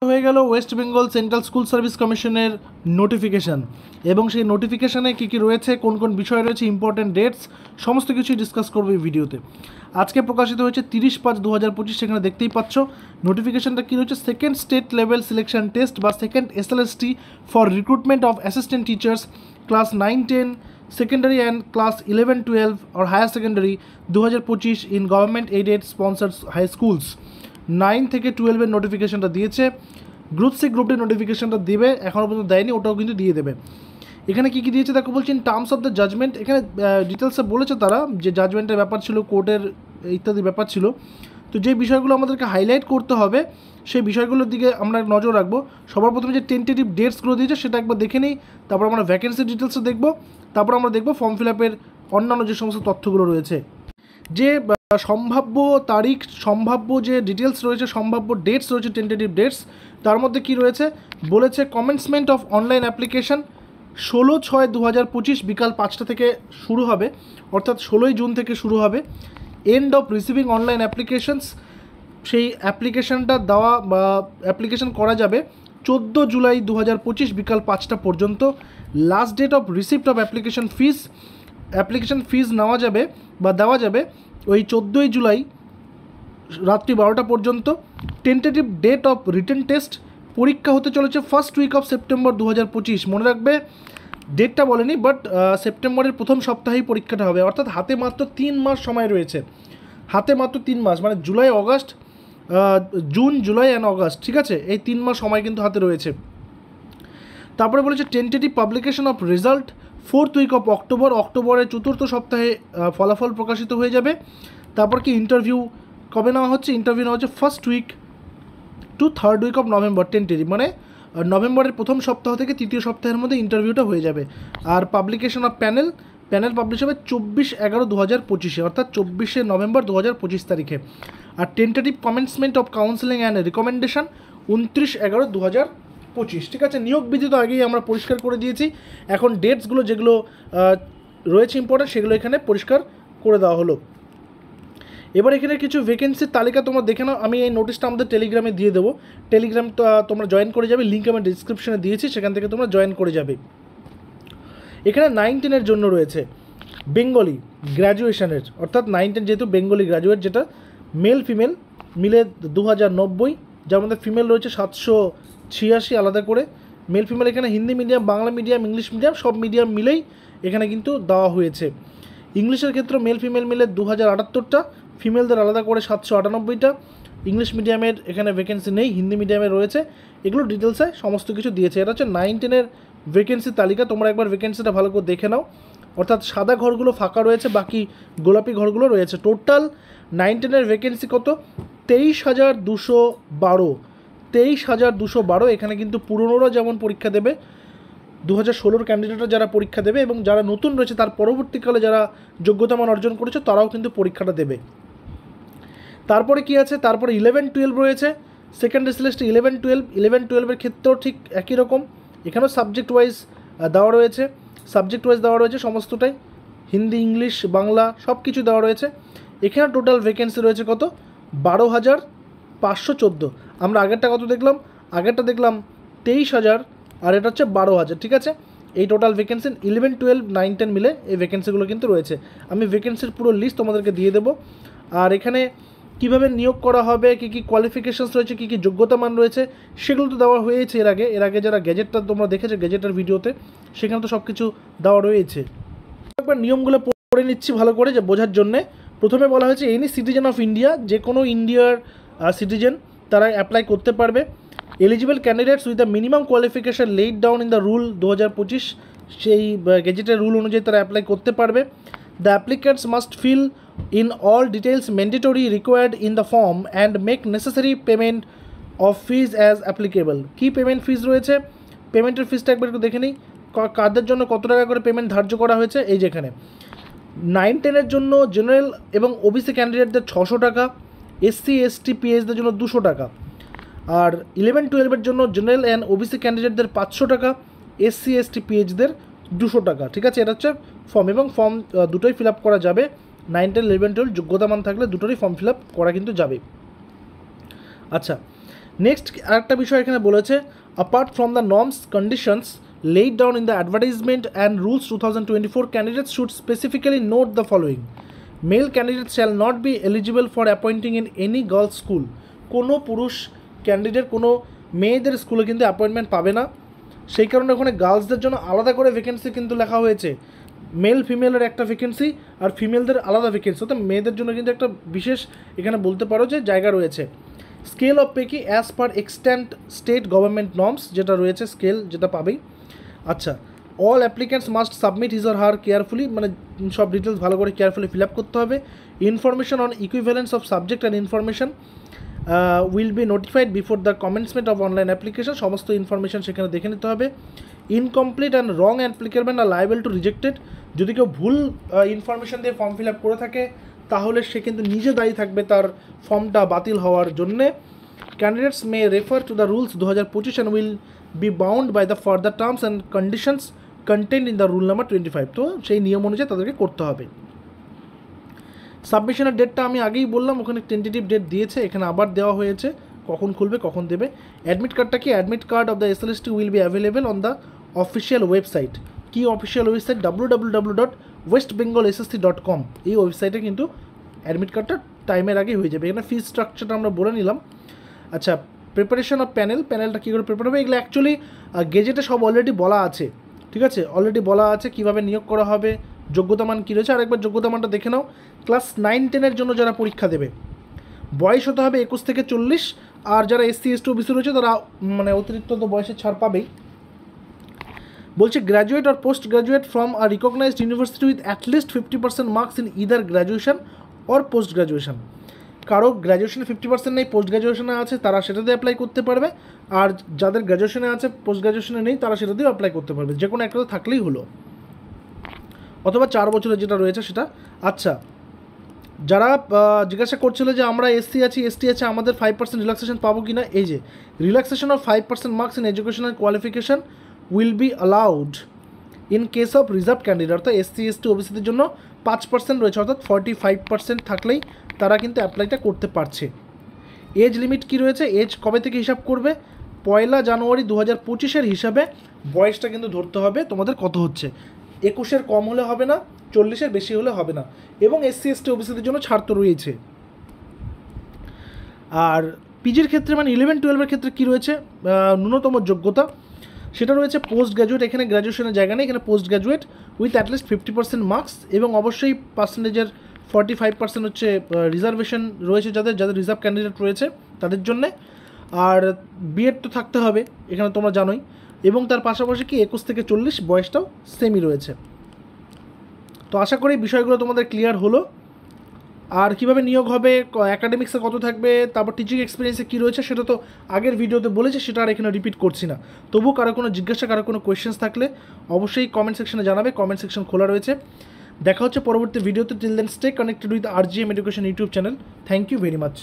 হয়ে গেল West Bengal central school service কমিশনের নোটিফিকেশান এবং সেই নোটিফিকেশানে কী কী রয়েছে, কোন কোন বিষয় রয়েছে, ইম্পর্ট্যান্ট ডেটস, সমস্ত কিছুই ডিসকাস করবো এই ভিডিওতে। আজকে প্রকাশিত হয়েছে 30/5/2025। সেখানে দেখতেই পাচ্ছ নোটিফিকেশানটা কী রয়েছে, second state level selection test বা second SLST for recruitment of assistant teachers class 9-10 secondary and class 11-12 और higher secondary 2025 in government aided sponsored high schools. 9 থেকে 12-এর নোটিফিকেশানটা দিয়েছে। গ্রুপ সি গ্রুপ ডি নোটিফিকেশানটা দেবে, এখনও পর্যন্ত দেয়নি, ওটাও কিন্তু দিয়ে দেবে। এখানে কী কী দিয়েছে দেখো, বলছি in terms of the judgement. এখানে ডিটেলসে বলেছে তারা যে জাজমেন্টের ব্যাপার ছিল, কোর্টের ইত্যাদি ব্যাপার ছিল। তো যে বিষয়গুলো আমাদেরকে হাইলাইট করতে হবে সেই বিষয়গুলোর দিকে আমরা নজর রাখবো। সবার প্রথমে যে টেন্টেটিভ ডেটসগুলো দিয়েছে সেটা একবার দেখে নিই, তারপর আমরা ভ্যাকেন্সি ডিটেলসও দেখবো, তারপর আমরা দেখবো ফর্ম ফিল আপের অন্যান্য যে সমস্ত তথ্যগুলো রয়েছে। যে সম্ভাব্য তারিখ, সম্ভাব্য যে ডিটেলস রয়েছে, সম্ভাব্য ডেটস রয়েছে, টেন্টেটিভ ডেটস, তার মধ্যে কি রয়েছে বলেছে, কমেন্সমেন্ট অফ অনলাইন অ্যাপ্লিকেশন 16/6/2025 বিকাল 5টা থেকে শুরু হবে, অর্থাৎ 16ই জুন থেকে শুরু হবে। End of receiving online applications, সেই অ্যাপ্লিকেশানটা দেওয়া বা অ্যাপ্লিকেশান করা যাবে 14 জুলাই 2025 বিকাল 5টা পর্যন্ত। Last date of receipt of application fees, application fees নেওয়া যাবে বা দেওয়া যাবে ওই 14ই জুলাই রাত্রি 12টা পর্যন্ত। Tentative date of written test, পরীক্ষা হতে চলেছে ফার্স্ট উইক অফ সেপ্টেম্বর 2025। মনে রাখবে ডেটটা বলেনি, বাট সেপ্টেম্বরের প্রথম সপ্তাহেই পরীক্ষাটা হবে, অর্থাৎ হাতে মাত্র 3 মাস সময় রয়েছে। হাতে মাত্র 3 মাস, মানে July August, June July and August, ঠিক আছে, এই 3 মাস সময় কিন্তু হাতে রয়েছে। তারপরে বলেছে tentative publication of result 4th week of October, অক্টোবরের 4র্থ সপ্তাহে ফলাফল প্রকাশিত হয়ে যাবে। তারপর কি ইন্টারভিউ কবে নেওয়া হচ্ছে, ইন্টারভিউ নেওয়া হচ্ছে first week to 3rd week of November, tentative মানে নভেম্বরের প্রথম সপ্তাহ থেকে তৃতীয় সপ্তাহের মধ্যে ইন্টারভিউটা হয়ে যাবে। আর পাবলিকেশন অফ প্যানেল পাবলিশ হবে 24/11/2025, অর্থাৎ 24শে নভেম্বর 2025 তারিখে। আর tentative commencement of counselling and recommendation 29/11/2025, ঠিক আছে। নিয়োগ বিধি তো আগেই আমরা পরিষ্কার করে দিয়েছি, এখন ডেটসগুলো যেগুলো রয়েছে ইম্পর্টেন্ট সেগুলো এখানে পরিষ্কার করে দেওয়া হলো। এবার এখানে কিছু ভ্যাকেন্সির তালিকা তোমরা দেখে নাও, আমি এই নোটিশটা আমাদের টেলিগ্রামে দিয়ে দেবো, টেলিগ্রাম তো তোমরা জয়েন করে যাবে, লিঙ্ক আমি ডিসক্রিপশনে দিয়েছি, সেখান থেকে তোমরা জয়েন করে যাবে। এখানে 9-10-এর জন্য রয়েছে বেঙ্গলি গ্র্যাজুয়েশনের, অর্থাৎ 9-10 যেহেতু বেঙ্গলি গ্র্যাজুয়েট, যেটা মেল ফিমেল মিলে 2090, যার মধ্যে ফিমেল রয়েছে 786 আলাদা করে, মেল ফিমেল এখানে Hindi medium, Bangla medium, English medium সব মিডিয়াম মিলেই এখানে কিন্তু দেওয়া হয়েছে। ইংলিশের ক্ষেত্রে মেল ফিমেল মিলে 2078টা, ফিমেলদের আলাদা করে 798টা। ইংলিশ মিডিয়ামের এখানে ভ্যাকেন্সি নেই, হিন্দি মিডিয়ামে রয়েছে, এগুলো ডিটেলসে সমস্ত কিছু দিয়েছে। এটা হচ্ছে 9-10-এর ভ্যাকেন্সির তালিকা, তোমরা একবার ভ্যাকেন্সিটা ভালো করে দেখে নাও, অর্থাৎ সাদা ঘরগুলো ফাঁকা রয়েছে, বাকি গোলাপি ঘরগুলো রয়েছে। টোটাল 9-10-এর ভ্যাকেন্সি কত, 23,212, 23,212। এখানে কিন্তু পুরনোরা যেমন পরীক্ষা দেবে, 2016-র ক্যান্ডিডেটরা যারা পরীক্ষা দেবে এবং যারা নতুন রয়েছে তার পরবর্তীকালে যারা যোগ্যতা মান অর্জন করেছে তারাও কিন্তু পরীক্ষাটা দেবে। তারপরে কি আছে, তারপরে 11-12 রয়েছে, সেকেন্ড SLST 11-12-11-12-এর ক্ষেত্রেও ঠিক একই রকম, এখানেও সাবজেক্ট ওয়াইজ দেওয়া রয়েছে, সমস্তটাই হিন্দি, ইংলিশ, বাংলা সব কিছু দেওয়া রয়েছে। এখানে টোটাল ভ্যাকেন্সি রয়েছে কত, 12,514। আমরা আগেরটা কত দেখলাম, আগেরটা দেখলাম 23,000, আর এটা হচ্ছে 12,000, ঠিক আছে। এই টোটাল ভ্যাকেন্সি 11-12-9-10 মিলে এই ভ্যাকেন্সিগুলো কিন্তু রয়েছে। আমি ভ্যাকেন্সির পুরো লিস্ট তোমাদেরকে দিয়ে দেবো। আর এখানে কীভাবে নিয়োগ করা হবে, কী কী কোয়ালিফিকেশানস রয়েছে, কী কী যোগ্যতা মান রয়েছে, সেগুলো তো দেওয়া হয়েছে এর আগে যারা গ্যাজেটটা তোমরা দেখেছো গ্যাজেটের ভিডিওতে, সেখানে তো সব কিছু দেওয়া রয়েছে। একবার নিয়মগুলো পড়ে নিচ্ছি ভালো করে যে বোঝার জন্যে। প্রথমে বলা হয়েছে এনি সিটিজেন অফ ইন্ডিয়া, যে কোনো ইন্ডিয়ার সিটিজেন তারা অ্যাপ্লাই করতে পারবে। Eligible candidates with the minimum qualification laid down in the rule 2025, সেই গেজেটের রুল অনুযায়ী তারা অ্যাপ্লাই করতে পারবে। The applicants must fill in all details mandatory required in the form and make necessary payment of fees as applicable। কি payment ফিস রয়েছে, পেমেন্টের ফিসটা একবার একটু দেখে নিই, কাদের জন্য কত টাকা করে পেমেন্ট ধার্য করা হয়েছে। এই যেখানে 9-10-এর জন্য জেনারেল এবং ওবিসি ক্যান্ডিডেটদের 600 টাকা, SC ST PHদের জন্য 200 টাকা, আর 11-12-এর জন্য জেনারেল অ্যান্ড ওবিসি ক্যান্ডিডেটদের 500 টাকা, SC ST PHদের 200 টাকা, ঠিক আছে। এটা হচ্ছে ফর্ম, এবং ফর্ম দুটোই ফিল আপ করা যাবে। 9-10 11-12 যোগ্যতা মান থাকলে দুটোরই ফর্ম ফিল আপ করা কিন্তু যাবে। আচ্ছা, নেক্সট আরেকটা বিষয় এখানে বলেছে, apart from the norms conditions laid down in the advertisement and rules 2024, candidates should specifically note the following: male candidates shall not be eligible for appointing in any girls school. কোনো পুরুষ candidate কোনো মেয়েদের স্কুলে কিন্তু appointment পাবে না। সেই কারণে ওখানে গার্লসদের জন্য আলাদা করে ভ্যাকেন্সি কিন্তু লেখা হয়েছে, মেল ফিমেলের একটা ভ্যাকেন্সি আর ফিমেলদের আলাদা ভ্যাকেন্সি, অর্থাৎ মেয়েদের জন্য কিন্তু একটা বিশেষ এখানে বলতে পারো যে জায়গা রয়েছে। স্কেল অফ পে কি as per extent state government norms, যেটা রয়েছে স্কেল যেটা পাবেই। আচ্ছা, all applicants must submit his or her carefully, মানে সব ডিটেলস ভালো করে কেয়ারফুলি ফিল আপ করতে হবে। Information on equivalence of subject and information will be notified before the commencement of online application, সমস্ত ইনফরমেশন সেখানে দেখে নিতে হবে। Incomplete and wrong applicable are liable to rejected, যদি কেউ ভুল ইনফরমেশন দিয়ে ফর্ম ফিল আপ করে থাকে তাহলে সে কিন্তু নিজে দায়ী থাকবে তার ফর্মটা বাতিল হওয়ার জন্যে। Candidates may refer to the rules 2025 and will be bound by the further terms and conditions content in the rule number 25, তো সেই নিয়ম অনুযায়ী তাদেরকে করতে হবে। সাবমিশনের ডেটটা আমি আগেই বললাম, ওখানে টেন্টেটিভ ডেট দিয়েছে, এখানে আবার দেওয়া হয়েছে কখন খুলবে কখন দেবে। অ্যাডমিট কার্ডটা কি, admit card of the SLST will be available on the official website. কি অফিসিয়াল ওয়েবসাইট? www.westbengalssc.com, এই ওয়েবসাইটে কিন্তু অ্যাডমিট কার্ডটা টাইমের আগে হয়ে যাবে। এখানে ফিজ স্ট্রাকচারটা আমরা বলে নিলাম। আচ্ছা, প্রিপারেশন অফ প্যানেলটা কী করে প্রিপেয়ার হবে, এগুলো অ্যাকচুয়ালি গেজেটে সব অলরেডি বলা আছে, ঠিক আছে, অলরেডি বলা আছে কীভাবে নিয়োগ করা হবে, যোগ্যতা মান কী রয়েছে। আরেকবার যোগ্যতা মানটা দেখে নাও। ক্লাস 9-10 জন্য যারা পরীক্ষা দেবে বয়স হতে হবে 21 থেকে 40, আর যারা SC ST OBC রয়েছে তারা মানে অতিরিক্ত তো বয়সের ছাড় পাবেই। বলছে গ্র্যাজুয়েট আর post graduate from a recognised university with at least 50% marks in either graduation or post graduation. কারো গ্র্যাজুয়েশনে 50% নেই, পোস্ট গ্র্যাজুয়েশনে আছে, তারা সেটাতে অ্যাপ্লাই করতে পারবে, আর যাদের গ্র্যাজুয়েশনে আছে পোস্ট গ্র্যাজুয়েশনে নেই তারা সেটাতেও অ্যাপ্লাই করতে পারবে, যে কোনো একটাতে থাকলেই হলো, অথবা 4 বছরের যেটা রয়েছে সেটা। আচ্ছা, যারা জিজ্ঞাসা করছিল যে আমরা SC আছি ST আছে আমাদের 5% রিল্যাক্সেশন পাবো কি না, এই যে relaxation of 5% marks in educational qualification will be allowed in case of reserve candidate, অর্থাৎ SC ST OBCদের জন্য 5% রয়েছে, অর্থাৎ 45% থাকলেই তারা কিন্তু অ্যাপ্লাইটা করতে পারছে। এজ লিমিট কি রয়েছে, এজ কবে থেকে হিসাব করবে, 1 জানুয়ারি 2025 হিসাবে বয়সটা কিন্তু ধরতে হবে তোমাদের কত হচ্ছে, 21 কম হলে হবে না, 40 বেশি হলে হবে না। এবং SC ST OBCদের জন্য ছাড় তো রয়েছে। আর পিজির ক্ষেত্রে মানে 11-12 ক্ষেত্রে কী রয়েছে, ন্যূনতম যোগ্যতা সেটা রয়েছে পোস্ট গ্র্যাজুয়েট, এখানে গ্র্যাজুয়েশনের জায়গা নেই, এখানে post graduate with at least 50% marks, এবং অবশ্যই পার্সেন্টেজের 45% হচ্ছে রিজার্ভেশন রয়েছে যাদের রিজার্ভ ক্যান্ডিডেট রয়েছে তাদের জন্যে। আর বিএড তো থাকতে হবে এখানে তোমরা জানোই, এবং তার পাশাপাশি কি 21 থেকে 40 বয়সটাও সেমই রয়েছে। তো আশা করি বিষয়গুলো তোমাদের ক্লিয়ার হলো। আর কীভাবে নিয়োগ হবে, অ্যাকাডেমিক্সে কত থাকবে, তারপর টিচিং এক্সপিরিয়েন্সে কী রয়েছে সেটা তো আগের ভিডিওতে বলেছি, সেটা আর এখানে রিপিট করছি না। তবু কারো কোনো জিজ্ঞাসা, কারো কোনো কোয়েশ্চেন্স থাকলে অবশ্যই কমেন্ট সেকশনে জানাবে, কমেন্ট সেকশন খোলা রয়েছে। দেখা হচ্ছে পরবর্তী ভিডিওতে। Till then stay connected with RGM education YouTube channel. Thank you very much.